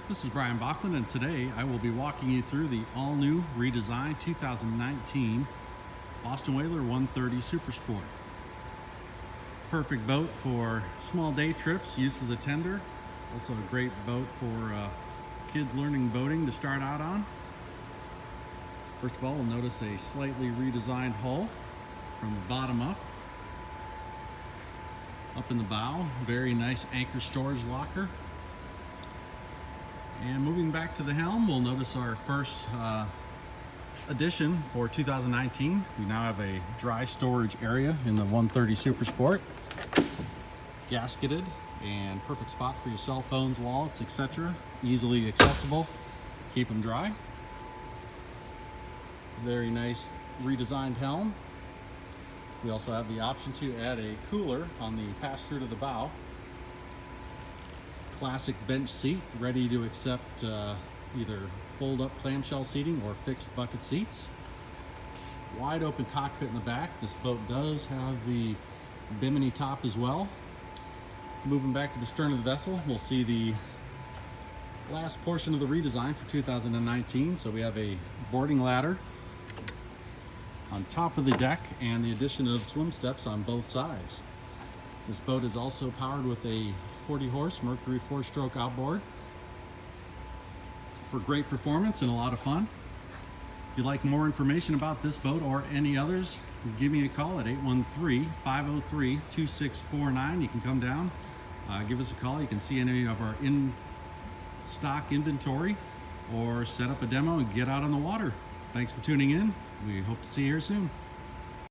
This is Brian Bachman, and today I will be walking you through the all-new redesigned 2019 Boston Whaler 130 Super Sport. Perfect boat for small day trips, use as a tender. Also a great boat for kids learning boating to start out on. First of all, we'll notice a slightly redesigned hull from the bottom up. Up in the bow, very nice anchor storage locker. And moving back to the helm, we'll notice our first addition for 2019. We now have a dry storage area in the 130 Super Sport. Gasketed and perfect spot for your cell phones, wallets, etc. Easily accessible, keep them dry. Very nice redesigned helm. We also have the option to add a cooler on the pass-through to the bow. Classic bench seat, ready to accept either fold-up clamshell seating or fixed bucket seats. Wide open cockpit in the back. This boat does have the bimini top as well. Moving back to the stern of the vessel, we'll see the last portion of the redesign for 2019. So we have a boarding ladder on top of the deck and the addition of swim steps on both sides. This boat is also powered with a 40-horse Mercury 4-stroke outboard for great performance and a lot of fun. If you'd like more information about this boat or any others, give me a call at 813-503-2649. You can come down, give us a call. You can see any of our in-stock inventory or set up a demo and get out on the water. Thanks for tuning in. We hope to see you here soon.